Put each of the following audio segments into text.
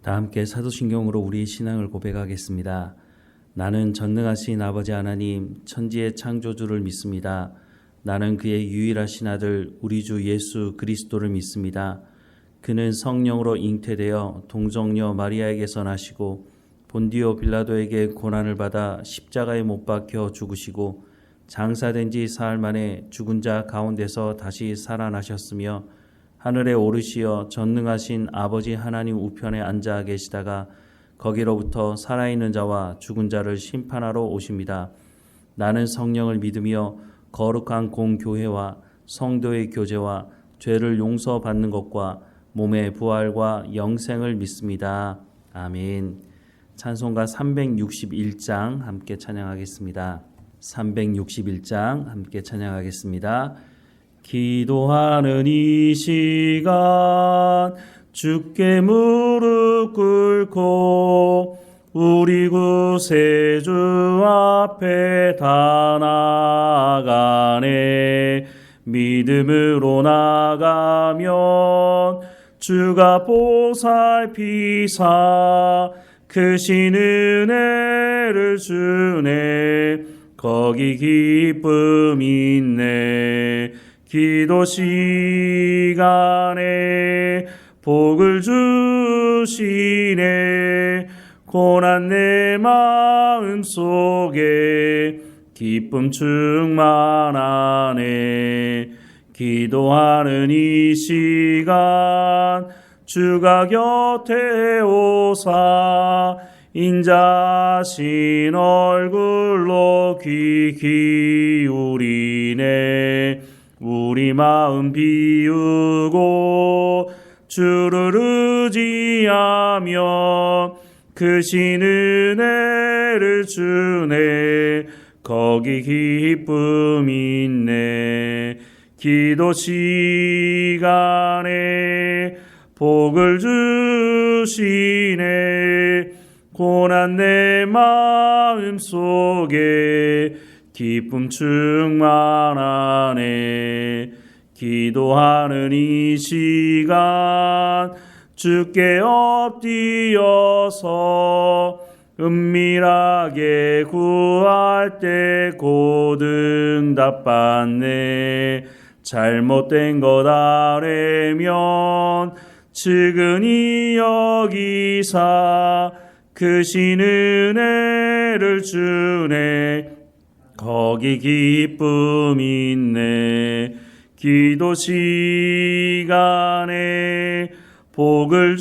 다 함께 사도신경으로 우리의 신앙을 고백하겠습니다. 나는 전능하신 아버지 하나님 천지의 창조주를 믿습니다. 나는 그의 유일하신 아들 우리 주 예수 그리스도를 믿습니다. 그는 성령으로 잉태되어 동정녀 마리아에게서 나시고 본디오 빌라도에게 고난을 받아 십자가에 못 박혀 죽으시고 장사된 지 사흘 만에 죽은 자 가운데서 다시 살아나셨으며 하늘에 오르시어 전능하신 아버지 하나님 우편에 앉아 계시다가 거기로부터 살아있는 자와 죽은 자를 심판하러 오십니다. 나는 성령을 믿으며 거룩한 공교회와 성도의 교제와 죄를 용서받는 것과 몸의 부활과 영생을 믿습니다. 아멘. 찬송가 361장 함께 찬양하겠습니다. 361장 함께 찬양하겠습니다. 기도하는 이 시간 주께 무릎 꿇고 우리 구세주 앞에 다 나아가네. 믿음으로 나가면 주가 보살피사 크신 은혜를 주네. 거기 기쁨 있네. 기도 시간에 복을 주시네. 고난 내 마음 속에 기쁨 충만하네. 기도하는 이 시간 주가 곁에 오사 인자하신 얼굴로 귀 기울이네. 우리 마음 비우고 주를 의지하며 크신 은혜를 주네. 거기 기쁨 있네. 기도 시간에 복을 주시네. 고난 내 마음 속에 기쁨 충만하네. 기도하는 이 시간 주께 엎드려서 은밀하게 구할 때 곧 응답받네. 잘못된 것 아뢰면 측은히 여기사 크신 은혜를 주네. 거기 기쁨 있네. 기도 시간에 복을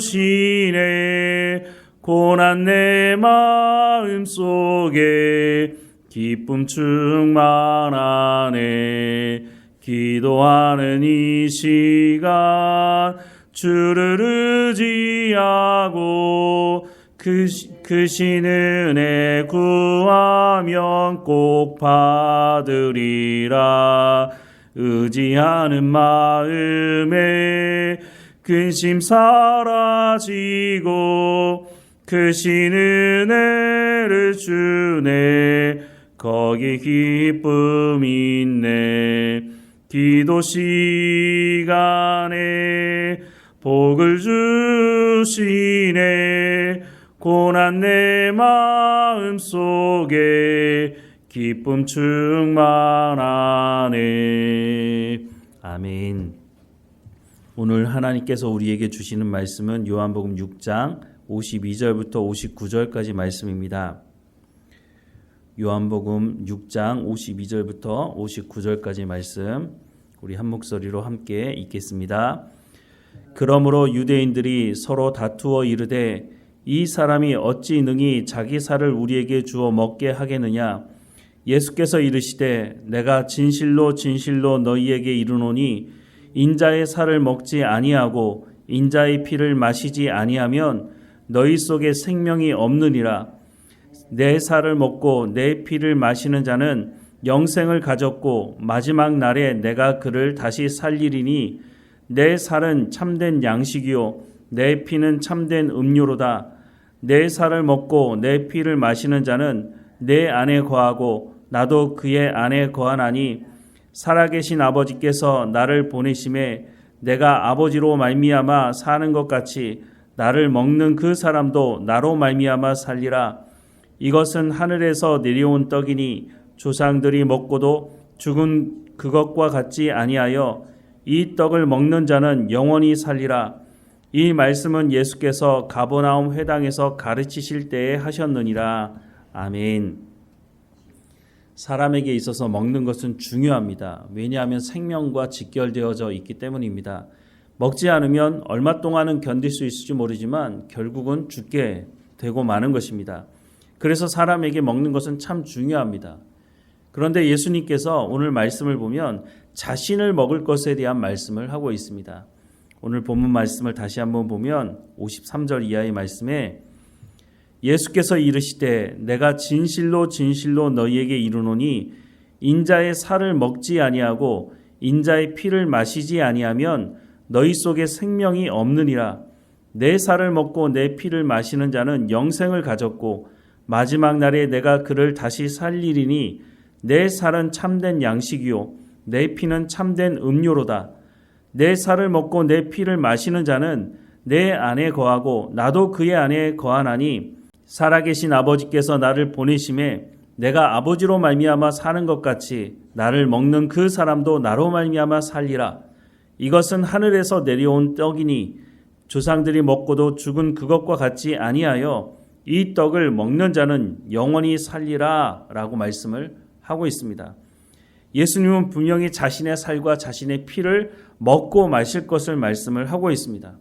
주시네. 고난 내 마음 속에 기쁨 충만하네. 기도하는 이 시간 주를 의지하고 크신 은혜 구하면 꼭 받으리라. 의지하는 마음에 근심 사라지고 크신 은혜를 주네. 거기 기쁨 있네. 기도 시간에 복을 주시네. 고난 내 마음 속에 기쁨 충만하네. 아멘. 오늘 하나님께서 우리에게 주시는 말씀은 요한복음 6장 52절부터 59절까지 말씀입니다. 요한복음 6장 52절부터 59절까지 말씀 우리 한 목소리로 함께 읽겠습니다. 그러므로 유대인들이 서로 다투어 이르되 이 사람이 어찌 능히 자기 살을 우리에게 주어 먹게 하겠느냐. 예수께서 이르시되 내가 진실로 진실로 너희에게 이르노니 인자의 살을 먹지 아니하고 인자의 피를 마시지 아니하면 너희 속에 생명이 없느니라. 내 살을 먹고 내 피를 마시는 자는 영생을 가졌고 마지막 날에 내가 그를 다시 살리리니 내 살은 참된 양식이요 내 피는 참된 음료로다. 내 살을 먹고 내 피를 마시는 자는 내 안에 거하고 나도 그의 안에 거하나니 살아계신 아버지께서 나를 보내심에 내가 아버지로 말미암아 사는 것 같이 나를 먹는 그 사람도 나로 말미암아 살리라. 이것은 하늘에서 내려온 떡이니 조상들이 먹고도 죽은 그것과 같지 아니하여 이 떡을 먹는 자는 영원히 살리라. 이 말씀은 예수께서 가버나움 회당에서 가르치실 때에 하셨느니라. 아멘. 사람에게 있어서 먹는 것은 중요합니다. 왜냐하면 생명과 직결되어져 있기 때문입니다. 먹지 않으면 얼마 동안은 견딜 수 있을지 모르지만 결국은 죽게 되고 마는 것입니다. 그래서 사람에게 먹는 것은 참 중요합니다. 그런데 예수님께서 오늘 말씀을 보면 자신을 먹을 것에 대한 말씀을 하고 있습니다. 오늘 본문 말씀을 다시 한번 보면 53절 이하의 말씀에 예수께서 이르시되 내가 진실로 진실로 너희에게 이르노니 인자의 살을 먹지 아니하고 인자의 피를 마시지 아니하면 너희 속에 생명이 없느니라. 내 살을 먹고 내 피를 마시는 자는 영생을 가졌고 마지막 날에 내가 그를 다시 살리리니 내 살은 참된 양식이요 내 피는 참된 음료로다. 내 살을 먹고 내 피를 마시는 자는 내 안에 거하고 나도 그의 안에 거하나니 살아계신 아버지께서 나를 보내심에 내가 아버지로 말미암아 사는 것 같이 나를 먹는 그 사람도 나로 말미암아 살리라. 이것은 하늘에서 내려온 떡이니 조상들이 먹고도 죽은 그것과 같지 아니하여 이 떡을 먹는 자는 영원히 살리라 라고 말씀을 하고 있습니다. 예수님은 분명히 자신의 살과 자신의 피를 먹고 마실 것을 말씀을 하고 있습니다.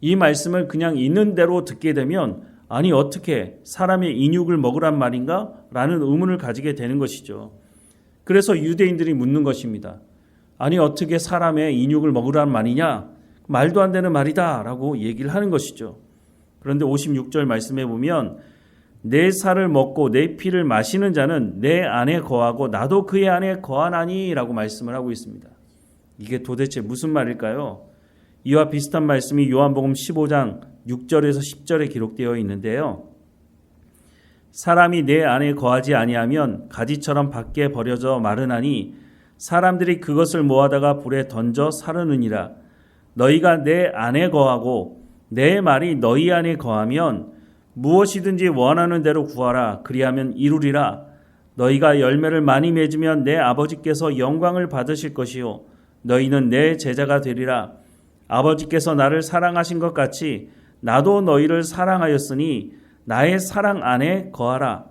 이 말씀을 그냥 있는 대로 듣게 되면 아니 어떻게 사람의 인육을 먹으란 말인가? 라는 의문을 가지게 되는 것이죠. 그래서 유대인들이 묻는 것입니다. 아니 어떻게 사람의 인육을 먹으란 말이냐? 말도 안 되는 말이다 라고 얘기를 하는 것이죠. 그런데 56절 말씀에 보면 내 살을 먹고 내 피를 마시는 자는 내 안에 거하고 나도 그의 안에 거하나니 라고 말씀을 하고 있습니다. 이게 도대체 무슨 말일까요? 이와 비슷한 말씀이 요한복음 15장 6절에서 10절에 기록되어 있는데요. 사람이 내 안에 거하지 아니하면 가지처럼 밖에 버려져 마르나니 사람들이 그것을 모아다가 불에 던져 사르느니라. 너희가 내 안에 거하고 내 말이 너희 안에 거하면 무엇이든지 원하는 대로 구하라. 그리하면 이루리라. 너희가 열매를 많이 맺으면 내 아버지께서 영광을 받으실 것이요 너희는 내 제자가 되리라. 아버지께서 나를 사랑하신 것 같이 나도 너희를 사랑하였으니 나의 사랑 안에 거하라.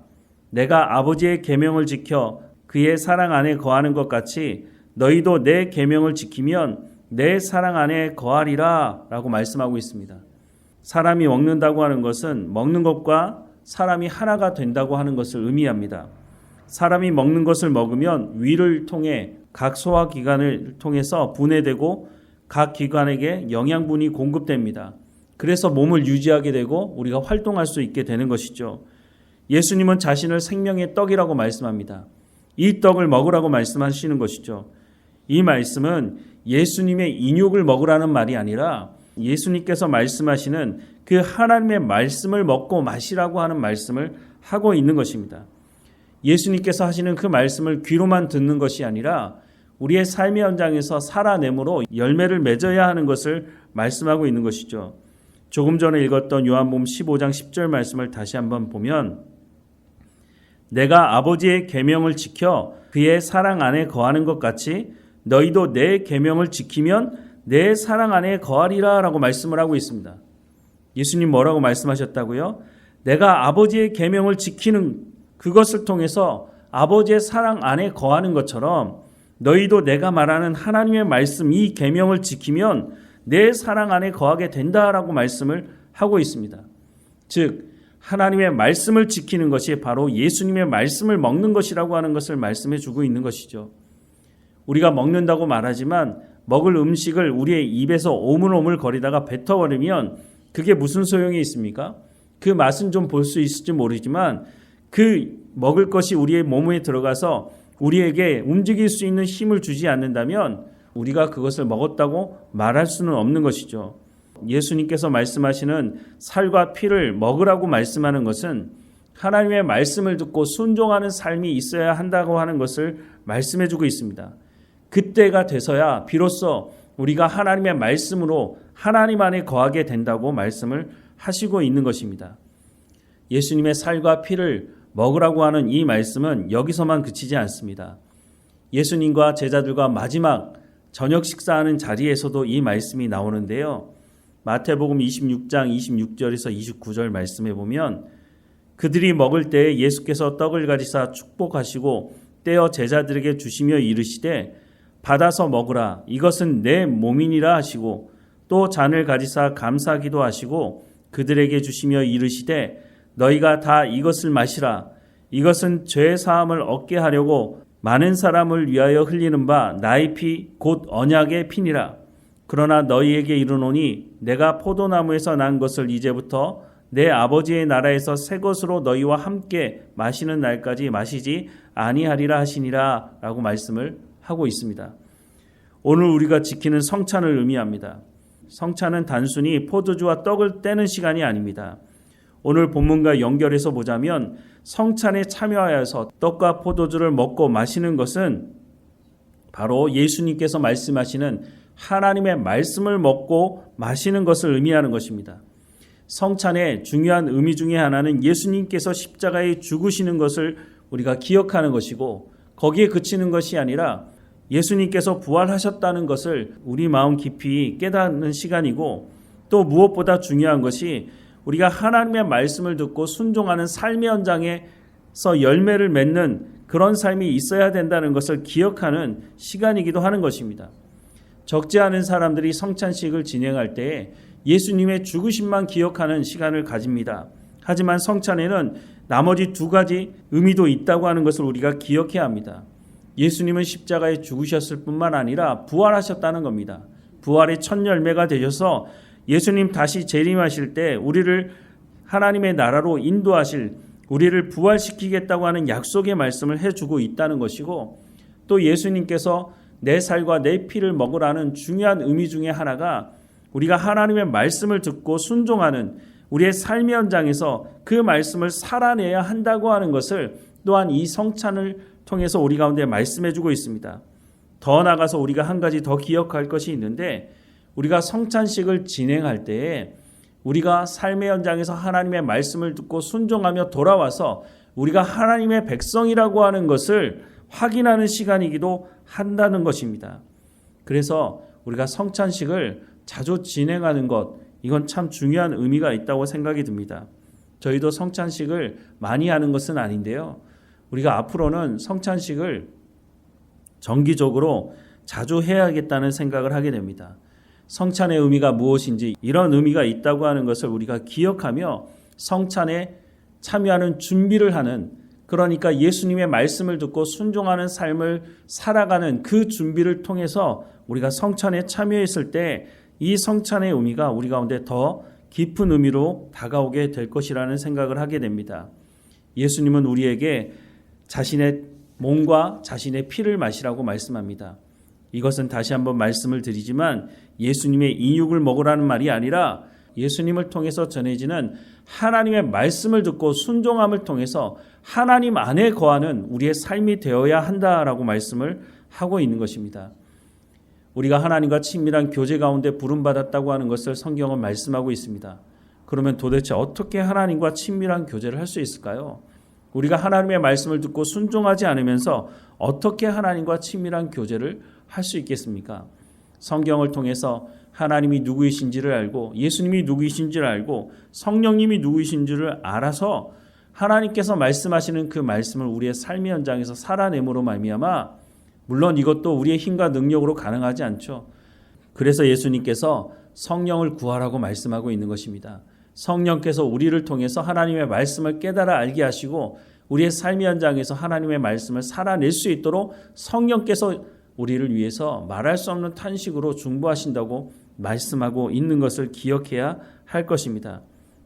내가 아버지의 계명을 지켜 그의 사랑 안에 거하는 것 같이 너희도 내 계명을 지키면 내 사랑 안에 거하리라 라고 말씀하고 있습니다. 사람이 먹는다고 하는 것은 먹는 것과 사람이 하나가 된다고 하는 것을 의미합니다. 사람이 먹는 것을 먹으면 위를 통해 각 소화기관을 통해서 분해되고 각 기관에게 영양분이 공급됩니다. 그래서 몸을 유지하게 되고 우리가 활동할 수 있게 되는 것이죠. 예수님은 자신을 생명의 떡이라고 말씀합니다. 이 떡을 먹으라고 말씀하시는 것이죠. 이 말씀은 예수님의 인육을 먹으라는 말이 아니라 예수님께서 말씀하시는 그 하나님의 말씀을 먹고 마시라고 하는 말씀을 하고 있는 것입니다. 예수님께서 하시는 그 말씀을 귀로만 듣는 것이 아니라 우리의 삶의 현장에서 살아내므로 열매를 맺어야 하는 것을 말씀하고 있는 것이죠. 조금 전에 읽었던 요한복음 15장 10절 말씀을 다시 한번 보면 내가 아버지의 계명을 지켜 그의 사랑 안에 거하는 것 같이 너희도 내 계명을 지키면 내 사랑 안에 거하리라 라고 말씀을 하고 있습니다. 예수님 뭐라고 말씀하셨다고요? 내가 아버지의 계명을 지키는 그것을 통해서 아버지의 사랑 안에 거하는 것처럼 너희도 내가 말하는 하나님의 말씀 이 계명을 지키면 내 사랑 안에 거하게 된다라고 말씀을 하고 있습니다. 즉 하나님의 말씀을 지키는 것이 바로 예수님의 말씀을 먹는 것이라고 하는 것을 말씀해 주고 있는 것이죠. 우리가 먹는다고 말하지만 먹을 음식을 우리의 입에서 오물오물 거리다가 뱉어버리면 그게 무슨 소용이 있습니까? 그 맛은 좀 볼 수 있을지 모르지만 그 먹을 것이 우리의 몸에 들어가서 우리에게 움직일 수 있는 힘을 주지 않는다면 우리가 그것을 먹었다고 말할 수는 없는 것이죠. 예수님께서 말씀하시는 살과 피를 먹으라고 말씀하는 것은 하나님의 말씀을 듣고 순종하는 삶이 있어야 한다고 하는 것을 말씀해 주고 있습니다. 그때가 돼서야 비로소 우리가 하나님의 말씀으로 하나님 안에 거하게 된다고 말씀을 하시고 있는 것입니다. 예수님의 살과 피를 먹으라고 하는 이 말씀은 여기서만 그치지 않습니다. 예수님과 제자들과 마지막 저녁 식사하는 자리에서도 이 말씀이 나오는데요. 마태복음 26장 26절에서 29절 말씀에 보면 그들이 먹을 때에 예수께서 떡을 가지사 축복하시고 떼어 제자들에게 주시며 이르시되 받아서 먹으라 이것은 내 몸이니라 하시고 또 잔을 가지사 감사기도 하시고 그들에게 주시며 이르시되 너희가 다 이것을 마시라 이것은 죄 사함을 얻게 하려고 많은 사람을 위하여 흘리는 바 나의 피 곧 언약의 피니라. 그러나 너희에게 이르노니 내가 포도나무에서 난 것을 이제부터 내 아버지의 나라에서 새 것으로 너희와 함께 마시는 날까지 마시지 아니하리라 하시니라 라고 말씀을 하고 있습니다. 오늘 우리가 지키는 성찬을 의미합니다. 성찬은 단순히 포도주와 떡을 떼는 시간이 아닙니다. 오늘 본문과 연결해서 보자면 성찬에 참여하여서 떡과 포도주를 먹고 마시는 것은 바로 예수님께서 말씀하시는 하나님의 말씀을 먹고 마시는 것을 의미하는 것입니다. 성찬의 중요한 의미 중에 하나는 예수님께서 십자가에 죽으시는 것을 우리가 기억하는 것이고 거기에 그치는 것이 아니라 예수님께서 부활하셨다는 것을 우리 마음 깊이 깨닫는 시간이고 또 무엇보다 중요한 것이 우리가 하나님의 말씀을 듣고 순종하는 삶의 현장에서 열매를 맺는 그런 삶이 있어야 된다는 것을 기억하는 시간이기도 하는 것입니다. 적지 않은 사람들이 성찬식을 진행할 때 예수님의 죽으심만 기억하는 시간을 가집니다. 하지만 성찬에는 나머지 두 가지 의미도 있다고 하는 것을 우리가 기억해야 합니다. 예수님은 십자가에 죽으셨을 뿐만 아니라 부활하셨다는 겁니다. 부활의 첫 열매가 되셔서 예수님 다시 재림하실 때 우리를 하나님의 나라로 인도하실 우리를 부활시키겠다고 하는 약속의 말씀을 해주고 있다는 것이고 또 예수님께서 내 살과 내 피를 먹으라는 중요한 의미 중에 하나가 우리가 하나님의 말씀을 듣고 순종하는 우리의 삶의 현장에서 그 말씀을 살아내야 한다고 하는 것을 또한 이 성찬을 통해서 우리 가운데 말씀해주고 있습니다. 더 나아가서 우리가 한 가지 더 기억할 것이 있는데 우리가 성찬식을 진행할 때에 우리가 삶의 현장에서 하나님의 말씀을 듣고 순종하며 돌아와서 우리가 하나님의 백성이라고 하는 것을 확인하는 시간이기도 한다는 것입니다. 그래서 우리가 성찬식을 자주 진행하는 것, 이건 참 중요한 의미가 있다고 생각이 듭니다. 저희도 성찬식을 많이 하는 것은 아닌데요. 우리가 앞으로는 성찬식을 정기적으로 자주 해야겠다는 생각을 하게 됩니다. 성찬의 의미가 무엇인지 이런 의미가 있다고 하는 것을 우리가 기억하며 성찬에 참여하는 준비를 하는 그러니까 예수님의 말씀을 듣고 순종하는 삶을 살아가는 그 준비를 통해서 우리가 성찬에 참여했을 때 이 성찬의 의미가 우리 가운데 더 깊은 의미로 다가오게 될 것이라는 생각을 하게 됩니다. 예수님은 우리에게 자신의 몸과 자신의 피를 마시라고 말씀합니다. 이것은 다시 한번 말씀을 드리지만 예수님의 인육을 먹으라는 말이 아니라 예수님을 통해서 전해지는 하나님의 말씀을 듣고 순종함을 통해서 하나님 안에 거하는 우리의 삶이 되어야 한다라고 말씀을 하고 있는 것입니다. 우리가 하나님과 친밀한 교제 가운데 부름받았다고 하는 것을 성경은 말씀하고 있습니다. 그러면 도대체 어떻게 하나님과 친밀한 교제를 할 수 있을까요? 우리가 하나님의 말씀을 듣고 순종하지 않으면서 어떻게 하나님과 친밀한 교제를 할 수 있겠습니까? 성경을 통해서 하나님이 누구이신지를 알고 예수님이 누구이신지를 알고 성령님이 누구이신지를 알아서 하나님께서 말씀하시는 그 말씀을 우리의 삶의 현장에서 살아내므로 말미암아 물론 이것도 우리의 힘과 능력으로 가능하지 않죠. 그래서 예수님께서 성령을 구하라고 말씀하고 있는 것입니다. 성령께서 우리를 통해서 하나님의 말씀을 깨달아 알게 하시고 우리의 삶의 현장에서 하나님의 말씀을 살아낼 수 있도록 성령께서 우리를 위해서 말할 수 없는 탄식으로 중보하신다고 말씀하고 있는 것을 기억해야 할 것입니다.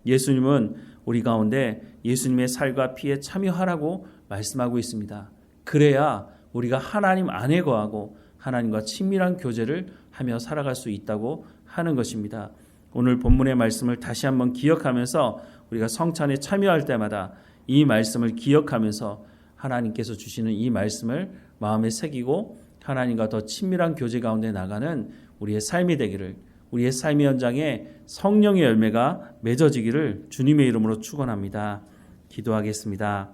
예수님은 우리 가운데 예수님의 살과 피에 참여하라고 말씀하고 있습니다. 그래야 우리가 하나님 안에 거하고 하나님과 친밀한 교제를 하며 살아갈 수 있다고 하는 것입니다. 오늘 본문의 말씀을 다시 한번 기억하면서 우리가 성찬에 참여할 때마다 이 말씀을 기억하면서 하나님께서 주시는 이 말씀을 마음에 새기고 하나님과 더 친밀한 교제 가운데 나가는 우리의 삶이 되기를 우리의 삶의 현장에 성령의 열매가 맺어지기를 주님의 이름으로 축원합니다. 기도하겠습니다.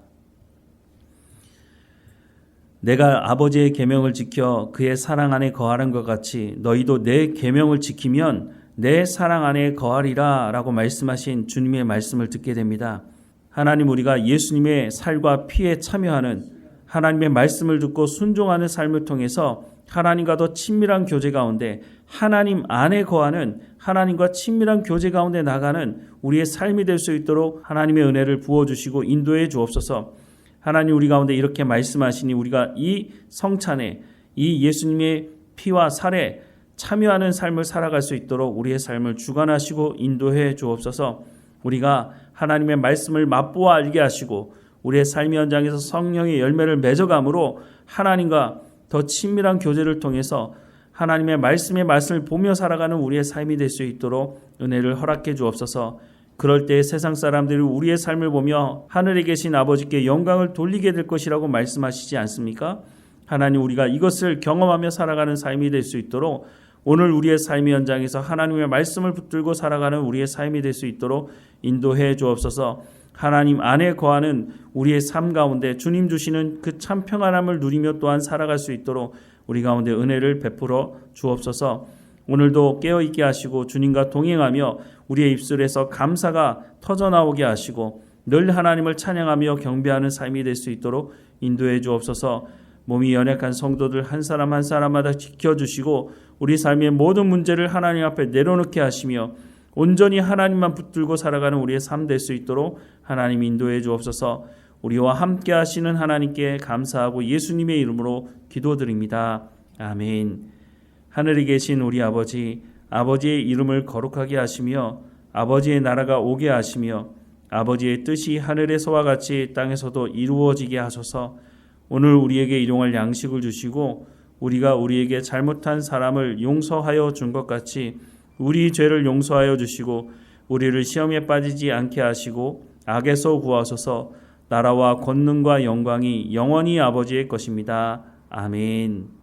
내가 아버지의 계명을 지켜 그의 사랑 안에 거하는 것 같이 너희도 내 계명을 지키면 내 사랑 안에 거하리라 라고 말씀하신 주님의 말씀을 듣게 됩니다. 하나님, 우리가 예수님의 살과 피에 참여하는 하나님의 말씀을 듣고 순종하는 삶을 통해서 하나님과 더 친밀한 교제 가운데 하나님 안에 거하는 하나님과 친밀한 교제 가운데 나가는 우리의 삶이 될 수 있도록 하나님의 은혜를 부어주시고 인도해 주옵소서. 하나님, 우리 가운데 이렇게 말씀하시니 우리가 이 성찬에 이 예수님의 피와 살에 참여하는 삶을 살아갈 수 있도록 우리의 삶을 주관하시고 인도해 주옵소서. 우리가 하나님의 말씀을 맛보아 알게 하시고 우리의 삶의 현장에서 성령의 열매를 맺어감으로 하나님과 더 친밀한 교제를 통해서 하나님의 말씀의 말씀을 보며 살아가는 우리의 삶이 될 수 있도록 은혜를 허락해 주옵소서. 그럴 때 세상 사람들이 우리의 삶을 보며 하늘에 계신 아버지께 영광을 돌리게 될 것이라고 말씀하시지 않습니까? 하나님, 우리가 이것을 경험하며 살아가는 삶이 될 수 있도록 오늘 우리의 삶의 현장에서 하나님의 말씀을 붙들고 살아가는 우리의 삶이 될 수 있도록 인도해 주옵소서. 하나님 안에 거하는 우리의 삶 가운데 주님 주시는 그 참 평안함을 누리며 또한 살아갈 수 있도록 우리 가운데 은혜를 베풀어 주옵소서. 오늘도 깨어있게 하시고 주님과 동행하며 우리의 입술에서 감사가 터져나오게 하시고 늘 하나님을 찬양하며 경배하는 삶이 될 수 있도록 인도해 주옵소서. 몸이 연약한 성도들 한 사람 한 사람마다 지켜주시고 우리 삶의 모든 문제를 하나님 앞에 내려놓게 하시며 온전히 하나님만 붙들고 살아가는 우리의 삶 될 수 있도록 하나님 인도해 주옵소서. 우리와 함께 하시는 하나님께 감사하고 예수님의 이름으로 기도드립니다. 아멘. 하늘에 계신 우리 아버지, 아버지의 이름을 거룩하게 하시며 아버지의 나라가 오게 하시며 아버지의 뜻이 하늘에서와 같이 땅에서도 이루어지게 하소서. 오늘 우리에게 일용할 양식을 주시고 우리가 우리에게 잘못한 사람을 용서하여 준 것 같이 우리 죄를 용서하여 주시고 우리를 시험에 빠지지 않게 하시고 악에서 구하소서. 나라와 권능과 영광이 영원히 아버지의 것입니다. 아멘.